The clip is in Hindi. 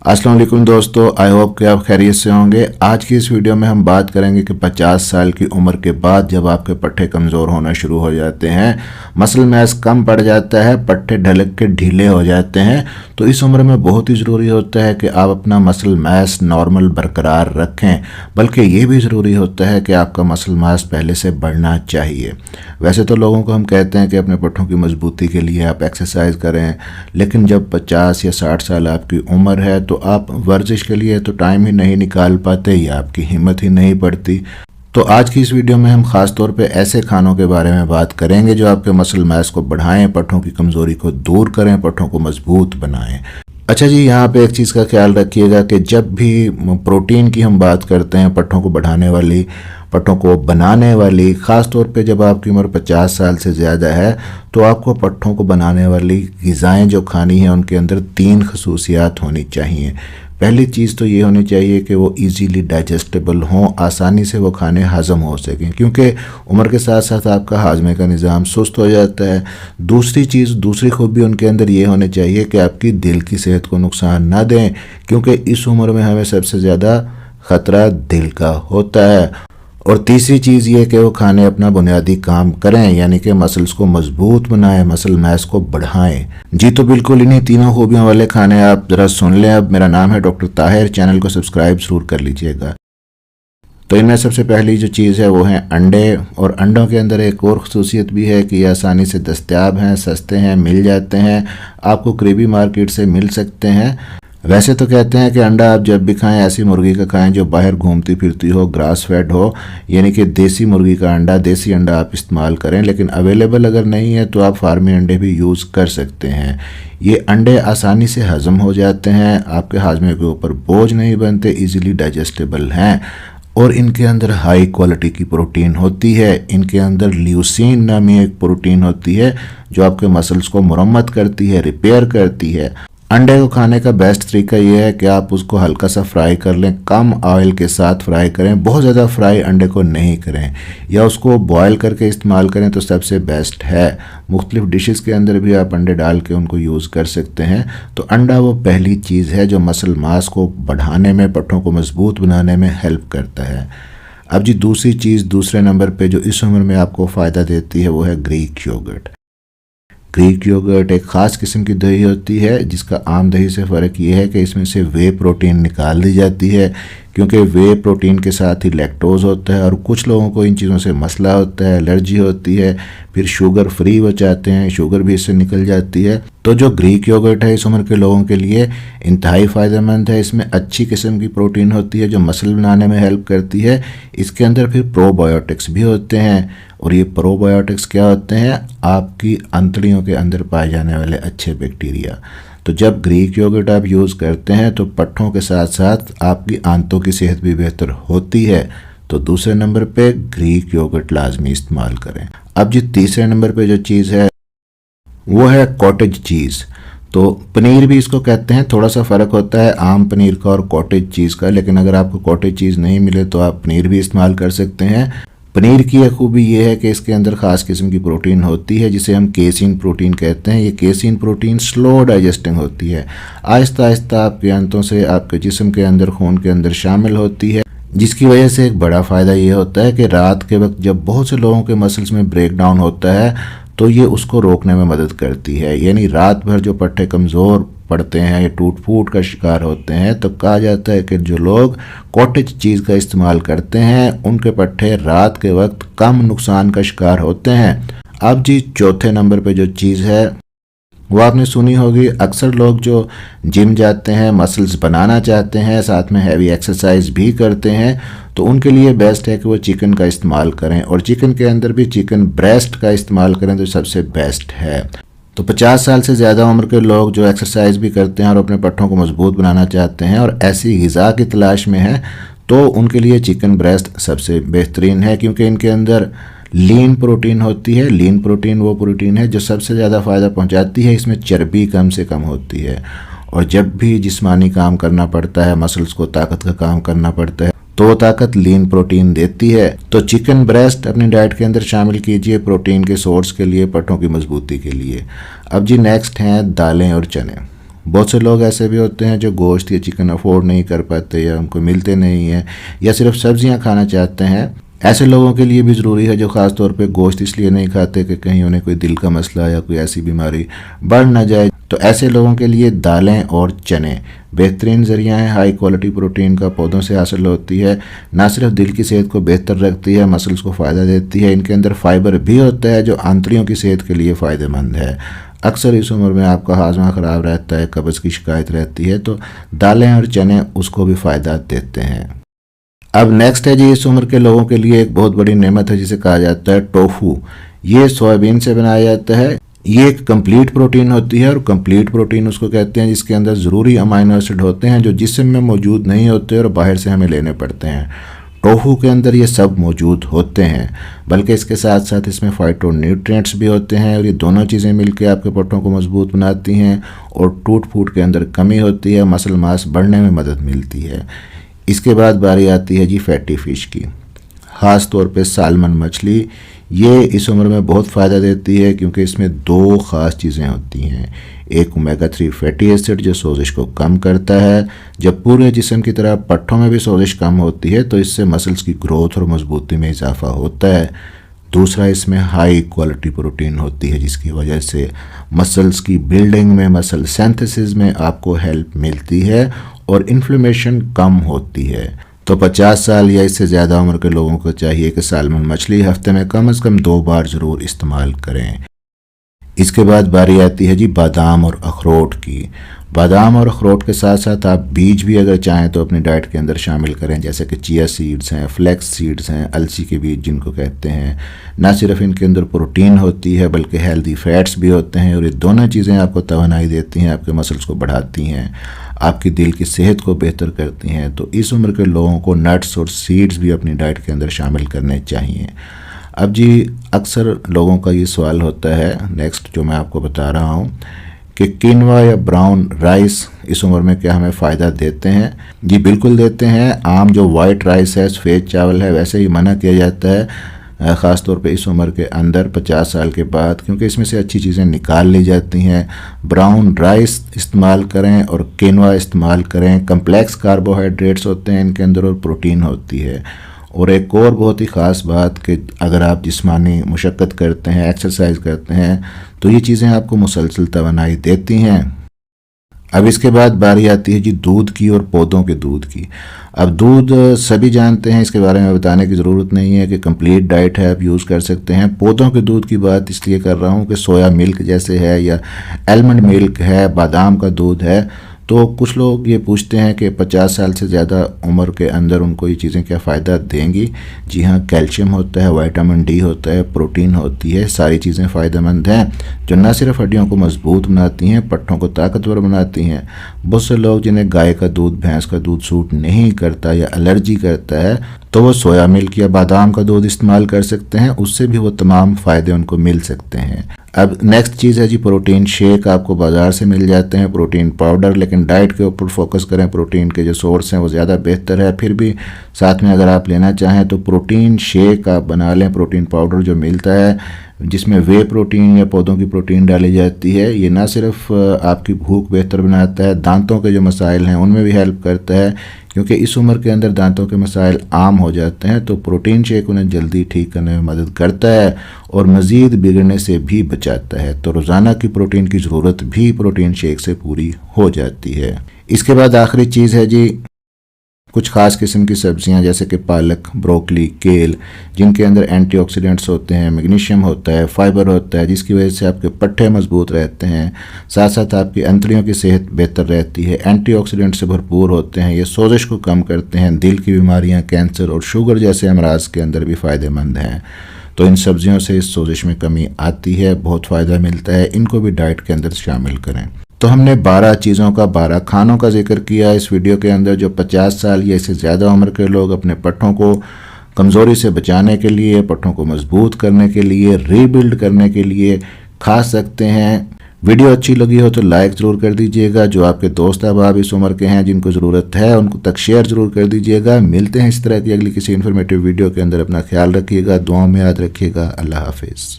अस्सलाम वालेकुम दोस्तों, आई होप कि आप खैरियत से होंगे। आज की इस वीडियो में हम बात करेंगे कि 50 साल की उम्र के बाद जब आपके पट्टे कमज़ोर होना शुरू हो जाते हैं, मसल मास कम पड़ जाता है, पट्टे ढलक के ढीले हो जाते हैं, तो इस उम्र में बहुत ही ज़रूरी होता है कि आप अपना मसल मास नॉर्मल बरकरार रखें। बल्कि ये भी ज़रूरी होता है कि आपका मसल मास पहले से बढ़ना चाहिए। वैसे तो लोगों को हम कहते हैं कि अपने पट्टों की मजबूती के लिए आप एक्सरसाइज करें, लेकिन जब 50 या 60 साल आपकी उम्र है तो आप वर्जिश के लिए तो टाइम ही नहीं निकाल पाते या आपकी हिम्मत ही नहीं पड़ती। तो आज की इस वीडियो में हम ख़ास तौर पे ऐसे खानों के बारे में बात करेंगे जो आपके मसल मास को बढ़ाएं, पट्टों की कमज़ोरी को दूर करें, पट्टों को मजबूत बनाएं। अच्छा जी, यहाँ पे एक चीज़ का ख्याल रखिएगा कि जब भी प्रोटीन की हम बात करते हैं, पट्टों को बढ़ाने वाली, पट्टों को बनाने वाली, ख़ास तौर पे जब आपकी उम्र 50 साल से ज़्यादा है, तो आपको पट्टों को बनाने वाली ग़िज़ाएँ जो खानी हैं उनके अंदर 3 खसूसियात होनी चाहिए। पहली चीज़ तो ये होनी चाहिए कि वो इजीली डाइजेस्टेबल हों, आसानी से वो खाने हज़म हो सकें, क्योंकि उम्र के साथ साथ आपका हाजमे का निज़ाम सुस्त हो जाता है। दूसरी चीज़, दूसरी खूबी उनके अंदर ये होनी चाहिए कि आपकी दिल की सेहत को नुकसान ना दें, क्योंकि इस उम्र में हमें सबसे ज़्यादा ख़तरा दिल का होता है। और तीसरी चीज़ ये कि वो खाने अपना बुनियादी काम करें, यानी कि मसल्स को मजबूत बनाएं, मसल मास को बढ़ाएं। जी तो बिल्कुल इन्हीं तीनों खूबियों वाले खाने आप ज़रा सुन लें। अब मेरा नाम है डॉक्टर ताहिर, चैनल को सब्सक्राइब ज़रूर कर लीजिएगा। तो इनमें सबसे पहली जो चीज़ है वो है अंडे। और अंडों के अंदर एक और ख़ुसूसियत भी है कि ये आसानी से दस्तयाब हैं, सस्ते हैं, मिल जाते हैं, आपको करीबी मार्केट से मिल सकते हैं। वैसे तो कहते हैं कि अंडा आप जब भी खाएं ऐसी मुर्गी का खाएं जो बाहर घूमती फिरती हो, ग्रास फेड हो, यानी कि देसी मुर्गी का अंडा, देसी अंडा आप इस्तेमाल करें। लेकिन अवेलेबल अगर नहीं है तो आप फार्मी अंडे भी यूज़ कर सकते हैं। ये अंडे आसानी से हज़म हो जाते हैं, आपके हाजमे के ऊपर बोझ नहीं बनते, ईज़िली डाइजेस्टेबल हैं और इनके अंदर हाई क्वालिटी की प्रोटीन होती है। इनके अंदर ल्यूसीन नामी एक प्रोटीन होती है जो आपके मसल्स को मुरम्मत करती है, रिपेयर करती है। अंडे को खाने का बेस्ट तरीका यह है कि आप उसको हल्का सा फ्राई कर लें, कम ऑयल के साथ फ्राई करें, बहुत ज़्यादा फ्राई अंडे को नहीं करें, या उसको बॉयल करके इस्तेमाल करें तो सबसे बेस्ट है। मुख्तलिफ डिशेस के अंदर भी आप अंडे डाल के उनको यूज़ कर सकते हैं। तो अंडा वो पहली चीज़ है जो मसल मास को बढ़ाने में, पट्टों को मजबूत बनाने में हेल्प करता है। अब जी दूसरी चीज़, दूसरे नंबर पर जो इस उम्र में आपको फ़ायदा देती है वो है ग्रीक योगर्ट। ग्रीक योगर्ट एक ख़ास किस्म की दही होती है जिसका आम दही से फ़र्क ये है कि इसमें से वे प्रोटीन निकाल दी जाती है, क्योंकि वे प्रोटीन के साथ ही लैक्टोज होता है और कुछ लोगों को इन चीज़ों से मसला होता है, एलर्जी होती है, फिर शुगर फ्री वो चाहते हैं, शुगर भी इससे निकल जाती है। तो जो ग्रीक योगर्ट है इस उम्र के लोगों के लिए इंतहाई फ़ायदेमंद है। इसमें अच्छी किस्म की प्रोटीन होती है जो मसल बनाने में हेल्प करती है। इसके अंदर फिर प्रोबायोटिक्स भी होते हैं, और ये प्रोबायोटिक्स क्या होते हैं? आपकी अंतड़ियों के अंदर पाए जाने वाले अच्छे बैक्टीरिया। तो जब ग्रीक योगर्ट आप यूज़ करते हैं तो पट्टों के साथ साथ आपकी आंतों की सेहत भी बेहतर होती है। तो दूसरे नंबर पे ग्रीक योगर्ट लाजमी इस्तेमाल करें। अब जी तीसरे नंबर पे जो चीज़ है वो है कॉटेज चीज़। तो पनीर भी इसको कहते हैं, थोड़ा सा फ़र्क होता है आम पनीर का और कॉटेज चीज़ का, लेकिन अगर आपको कॉटेज चीज़ नहीं मिले तो आप पनीर भी इस्तेमाल कर सकते हैं। पनीर की एक खूबी ये है कि इसके अंदर ख़ास किस्म की प्रोटीन होती है जिसे हम केसिन प्रोटीन कहते हैं। ये केसिन प्रोटीन स्लो डाइजेस्टिंग होती है, आहिस्ता आहिस्ता आपके अंतों से आपके जिस्म के अंदर, खून के अंदर शामिल होती है, जिसकी वजह से एक बड़ा फ़ायदा ये होता है कि रात के वक्त जब बहुत से लोगों के मसल्स में ब्रेक डाउन होता है तो ये उसको रोकने में मदद करती है। यानी रात भर जो पट्टे कमज़ोर पड़ते हैं या टूट फूट का शिकार होते हैं, तो कहा जाता है कि जो लोग कॉटेज चीज़ का इस्तेमाल करते हैं उनके पट्टे रात के वक्त कम नुकसान का शिकार होते हैं। अब जी चौथे नंबर पे जो चीज़ है वो आपने सुनी होगी, अक्सर लोग जो जिम जाते हैं, मसल्स बनाना चाहते हैं, साथ में हैवी एक्सरसाइज भी करते हैं, तो उनके लिए बेस्ट है कि वो चिकन का इस्तेमाल करें, और चिकन के अंदर भी चिकन ब्रेस्ट का इस्तेमाल करें तो सबसे बेस्ट है। तो 50 साल से ज़्यादा उम्र के लोग जो एक्सरसाइज भी करते हैं और अपने पट्टों को मजबूत बनाना चाहते हैं और ऐसी ग़िज़ा की तलाश में हैं, तो उनके लिए चिकन ब्रेस्ट सबसे बेहतरीन है, क्योंकि इनके अंदर लीन प्रोटीन होती है। लीन प्रोटीन वो प्रोटीन है जो सबसे ज़्यादा फ़ायदा पहुंचाती है। इसमें चर्बी कम से कम होती है, और जब भी जिस्मानी काम करना पड़ता है, मसल्स को ताकत का काम करना पड़ता है, तो वो ताकत लीन प्रोटीन देती है। तो चिकन ब्रेस्ट अपनी डाइट के अंदर शामिल कीजिए प्रोटीन के सोर्स के लिए, पट्टों की मजबूती के लिए। अब जी नेक्स्ट हैं दालें और चने। बहुत से लोग ऐसे भी होते हैं जो गोश्त या चिकन अफोर्ड नहीं कर पाते या उनको मिलते नहीं हैं या सिर्फ सब्जियां खाना चाहते हैं। ऐसे लोगों के लिए भी ज़रूरी है जो ख़ास तौर पे गोश्त इसलिए नहीं खाते कि कहीं उन्हें कोई दिल का मसला या कोई ऐसी बीमारी बढ़ ना जाए। तो ऐसे लोगों के लिए दालें और चने बेहतरीन ज़रिया है। हाई क्वालिटी प्रोटीन का पौधों से हासिल होती है, ना सिर्फ दिल की सेहत को बेहतर रखती है, मसल्स को फ़ायदा देती है। इनके अंदर फाइबर भी होता है जो आंतड़ियों की सेहत के लिए फ़ायदेमंद है। अक्सर इस उम्र में आपका हाजमा ख़राब रहता है, कब्ज़ की शिकायत रहती है, तो दालें और चने उसको भी फ़ायदा देते हैं। अब नेक्स्ट है जी, इस उम्र के लोगों के लिए एक बहुत बड़ी नेमत है जिसे कहा जाता है टोफू। ये सोयाबीन से बनाया जाता है। ये एक कंप्लीट प्रोटीन होती है और कंप्लीट प्रोटीन उसको कहते हैं जिसके अंदर ज़रूरी अमाइनो एसिड होते हैं जो जिस्म में मौजूद नहीं होते और बाहर से हमें लेने पड़ते हैं। टोफू के अंदर ये सब मौजूद होते हैं, बल्कि इसके साथ साथ इसमें फाइटोन्यूट्रिएंट्स भी होते हैं और ये दोनों चीज़ें मिलकर आपके पट्टों को मजबूत बनाती हैं और टूट फूट के अंदर कमी होती है, मसल मास बढ़ने में मदद मिलती है। इसके बाद बारी आती है जी फैटी फ़िश की, ख़ास तौर पे सालमन मछली। ये इस उम्र में बहुत फ़ायदा देती है क्योंकि इसमें दो ख़ास चीज़ें होती हैं। एक ओमेगा 3 फैटी एसिड जो सोजिश को कम करता है। जब पूरे जिस्म की तरह पट्टों में भी सोजिश कम होती है तो इससे मसल्स की ग्रोथ और मजबूती में इजाफा होता है। दूसरा, इसमें हाई क्वालिटी प्रोटीन होती है जिसकी वजह से मसल्स की बिल्डिंग में, मसल सिंथेसिस में आपको हेल्प मिलती है और इन्फ्लेमेशन कम होती है। तो 50 साल या इससे ज़्यादा उम्र के लोगों को चाहिए कि सालमन मछली हफ्ते में कम से कम 2 बार ज़रूर इस्तेमाल करें। इसके बाद बारी आती है जी बादाम और अखरोट की। बादाम और अखरोट के साथ साथ आप बीज भी अगर चाहें तो अपनी डाइट के अंदर शामिल करें, जैसे कि चिया सीड्स हैं, फ्लैक्स सीड्स हैं, अलसी के बीज जिनको कहते हैं। ना सिर्फ इनके अंदर प्रोटीन होती है बल्कि हेल्दी फैट्स भी होते हैं और ये दोनों चीज़ें आपको तवानाई देती हैं, आपके मसल्स को बढ़ाती हैं, आपकी दिल की सेहत को बेहतर करती हैं। तो इस उम्र के लोगों को नट्स और सीड्स भी अपनी डाइट के अंदर शामिल करने चाहिए। अब जी अक्सर लोगों का ये सवाल होता है नेक्स्ट जो मैं आपको बता रहा हूँ कि किनवा या ब्राउन राइस इस उम्र में क्या हमें फ़ायदा देते हैं? जी बिल्कुल देते हैं। आम जो वाइट राइस है, सफ़ेद चावल है, वैसे ही मना किया जाता है ख़ास तौर पे इस उम्र के अंदर 50 साल के बाद, क्योंकि इसमें से अच्छी चीज़ें निकाल ली जाती हैं। ब्राउन राइस इस्तेमाल करें और किनवा इस्तेमाल करें। कम्प्लेक्स कार्बोहाइड्रेट्स होते हैं इनके अंदर और प्रोटीन होती है। और एक और बहुत ही ख़ास बात कि अगर आप जिस्मानी मुशक्क़त करते हैं, एक्सरसाइज करते हैं, तो ये चीज़ें आपको मुसलसल तवानाई देती हैं। अब इसके बाद बारी आती है जी दूध की और पौधों के दूध की। अब दूध सभी जानते हैं, इसके बारे में बताने की ज़रूरत नहीं है कि कंप्लीट डाइट है, आप यूज़ कर सकते हैं। पौधों के दूध की बात इसलिए कर रहा हूँ कि सोया मिल्क जैसे है या आलमंड मिल्क है, बादाम का दूध है। तो कुछ लोग ये पूछते हैं कि 50 साल से ज़्यादा उम्र के अंदर उनको ये चीज़ें क्या फ़ायदा देंगी? जी हाँ, कैल्शियम होता है, विटामिन डी होता है, प्रोटीन होती है, सारी चीज़ें फ़ायदेमंद हैं जो न सिर्फ हड्डियों को मजबूत बनाती हैं, पट्टों को ताकतवर बनाती हैं। बहुत से लोग जिन्हें गाय का दूध, भैंस का दूध सूट नहीं करता या एलर्जी करता है तो वो सोया मिल्क या बादाम का दूध इस्तेमाल कर सकते हैं, उससे भी वो तमाम फ़ायदे उनको मिल सकते हैं। अब नेक्स्ट चीज़ है जी प्रोटीन शेक। आपको बाज़ार से मिल जाते हैं प्रोटीन पाउडर, लेकिन डाइट के ऊपर फोकस करें। प्रोटीन के जो सोर्स हैं वो ज़्यादा बेहतर है। फिर भी साथ में अगर आप लेना चाहें तो प्रोटीन शेक आप बना लें। प्रोटीन पाउडर जो मिलता है जिसमें वे प्रोटीन या पौधों की प्रोटीन डाली जाती है, ये ना सिर्फ आपकी भूख बेहतर बनाता है, दांतों के जो मसाइल हैं उनमें भी हेल्प करता है, क्योंकि इस उम्र के अंदर दांतों के मसाइल आम हो जाते हैं। तो प्रोटीन शेक उन्हें जल्दी ठीक करने में मदद करता है और मज़ीद बिगड़ने से भी बचाता है। तो रोज़ाना की प्रोटीन की ज़रूरत भी प्रोटीन शेक से पूरी हो जाती है। इसके बाद आखिरी चीज़ है जी कुछ ख़ास किस्म की सब्जियां जैसे कि पालक, ब्रोकली, केल, जिनके अंदर एंटीऑक्सीडेंट्स होते हैं, मैग्नीशियम होता है, फाइबर होता है, जिसकी वजह से आपके पट्टे मजबूत रहते हैं। साथ साथ आपकी अंतड़ियों की सेहत बेहतर रहती है। एंटीऑक्सीडेंट से भरपूर होते हैं, ये सोजिश को कम करते हैं। दिल की बीमारियाँ, कैंसर और शुगर जैसे अमराज के अंदर भी फ़ायदेमंद हैं। तो इन सब्जियों से इस सोजिश में कमी आती है, बहुत फ़ायदा मिलता है। इनको भी डाइट के अंदर शामिल करें। तो हमने 12 चीज़ों का, 12 खानों का जिक्र किया इस वीडियो के अंदर जो 50 साल या इससे ज़्यादा उम्र के लोग अपने पट्टों को कमज़ोरी से बचाने के लिए, पट्टों को मजबूत करने के लिए, रीबिल्ड करने के लिए खा सकते हैं। वीडियो अच्छी लगी हो तो लाइक ज़रूर कर दीजिएगा। जो आपके दोस्त अहबाब इस उम्र के हैं जिनको ज़रूरत है उनको तक शेयर ज़रूर कर दीजिएगा। मिलते हैं इस तरह की अगली किसी इन्फॉर्मेटिव वीडियो के अंदर। अपना ख्याल रखिएगा, दुआओं में याद रखिएगा। अल्लाह हाफिज़।